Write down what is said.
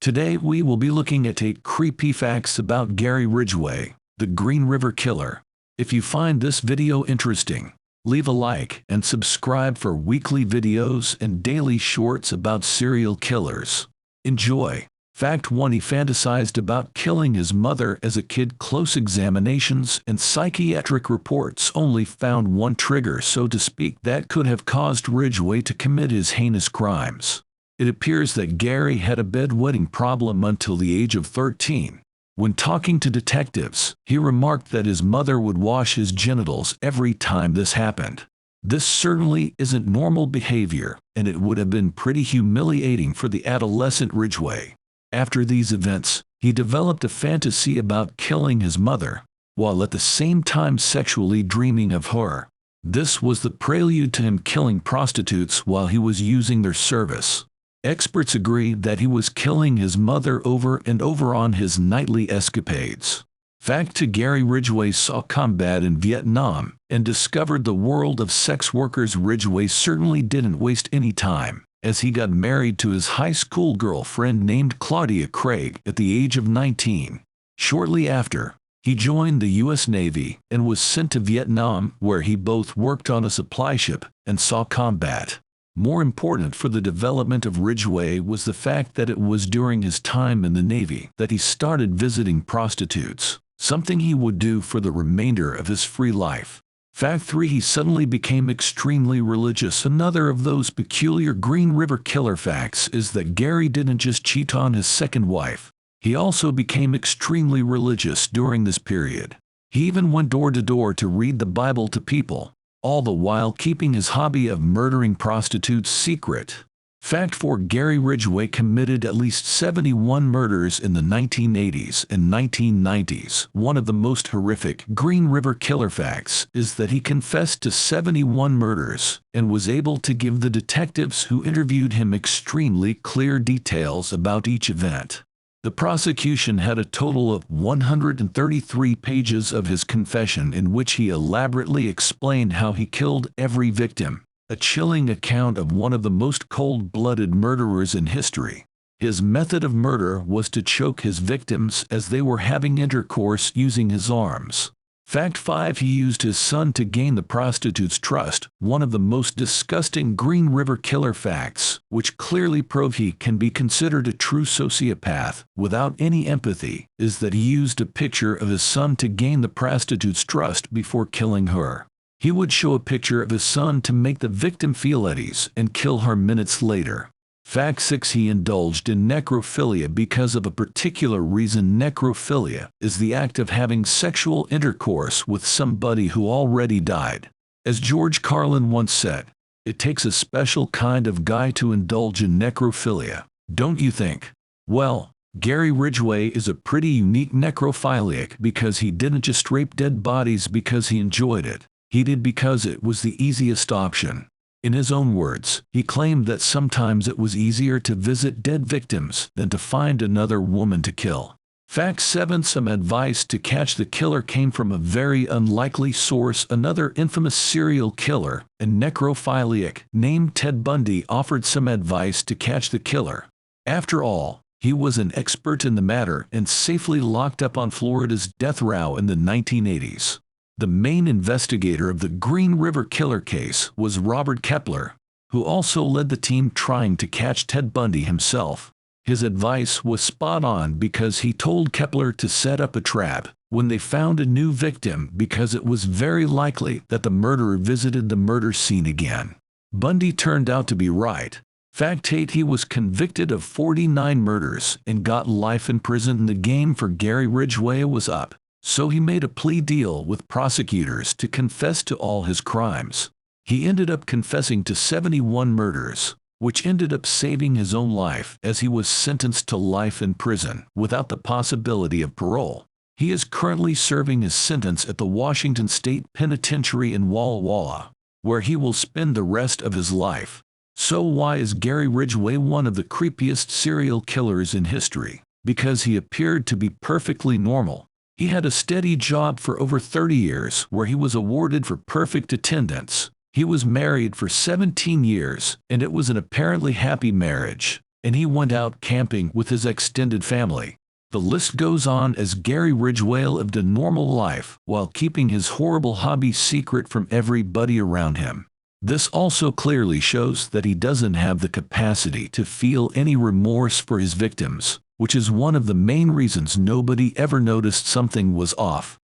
Today we will be looking at 8 creepy facts about Gary Ridgway, the Green River Killer. If you find this video interesting, leave a like and subscribe for weekly videos and daily shorts about serial killers. Enjoy! Fact 1: He fantasized about killing his mother as a kid. Close examinations and psychiatric reports only found one trigger, so to speak, that could have caused Ridgway to commit his heinous crimes. It appears that Gary had a bedwetting problem until the age of 13. When talking to detectives, he remarked that his mother would wash his genitals every time this happened. This certainly isn't normal behavior, and it would have been pretty humiliating for the adolescent Ridgway. After these events, he developed a fantasy about killing his mother, while at the same time sexually dreaming of her. This was the prelude to him killing prostitutes while he was using their service. Experts agree that he was killing his mother over and over on his nightly escapades. Fact 2: Gary Ridgway saw combat in Vietnam and discovered the world of sex workers. Ridgway certainly didn't waste any time, as he got married to his high school girlfriend named Claudia Craig at the age of 19. Shortly after, he joined the U.S. Navy and was sent to Vietnam, where he both worked on a supply ship and saw combat. More important for the development of Ridgway was the fact that it was during his time in the Navy that he started visiting prostitutes, something he would do for the remainder of his free life. Fact 3: He suddenly became extremely religious. Another of those peculiar Green River Killer facts is that Gary didn't just cheat on his second wife. He also became extremely religious during this period. He even went door to door to read the Bible to people, all the while keeping his hobby of murdering prostitutes secret. Fact 4: Gary Ridgway committed at least 71 murders in the 1980s and 1990s. One of the most horrific Green River Killer facts is that he confessed to 71 murders and was able to give the detectives who interviewed him extremely clear details about each event. The prosecution had a total of 133 pages of his confession in which he elaborately explained how he killed every victim, a chilling account of one of the most cold-blooded murderers in history. His method of murder was to choke his victims as they were having intercourse using his arms. Fact 5: He used his son to gain the prostitute's trust. One of the most disgusting Green River Killer facts, which clearly prove he can be considered a true sociopath without any empathy, is that he used a picture of his son to gain the prostitute's trust before killing her. He would show a picture of his son to make the victim feel at ease and kill her minutes later. Fact 6: He indulged in necrophilia because of a particular reason. Necrophilia is the act of having sexual intercourse with somebody who already died. As George Carlin once said, it takes a special kind of guy to indulge in necrophilia, don't you think? Well, Gary Ridgway is a pretty unique necrophiliac because he didn't just rape dead bodies because he enjoyed it. He did because it was the easiest option. In his own words, he claimed that sometimes it was easier to visit dead victims than to find another woman to kill. Fact 7: Some advice to catch the killer came from a very unlikely source. Another infamous serial killer and necrophiliac named Ted Bundy offered some advice to catch the killer. After all, he was an expert in the matter and safely locked up on Florida's death row in the 1980s. The main investigator of the Green River Killer case was Robert Kepler, who also led the team trying to catch Ted Bundy himself. His advice was spot on because he told Kepler to set up a trap when they found a new victim because it was very likely that the murderer visited the murder scene again. Bundy turned out to be right. Fact 8: He was convicted of 49 murders and got life in prison. The game for Gary Ridgway was up, so he made a plea deal with prosecutors to confess to all his crimes. He ended up confessing to 71 murders, which ended up saving his own life as he was sentenced to life in prison without the possibility of parole. He is currently serving his sentence at the Washington State Penitentiary in Walla Walla, where he will spend the rest of his life. So why is Gary Ridgway one of the creepiest serial killers in history? Because he appeared to be perfectly normal. He had a steady job for over 30 years where he was awarded for perfect attendance. He was married for 17 years, and it was an apparently happy marriage. and he went out camping with his extended family. The list goes on as Gary Ridgway lived a normal life while keeping his horrible hobby secret from everybody around him. This also clearly shows that he doesn't have the capacity to feel any remorse for his victims, which is one of the main reasons nobody ever noticed something was off.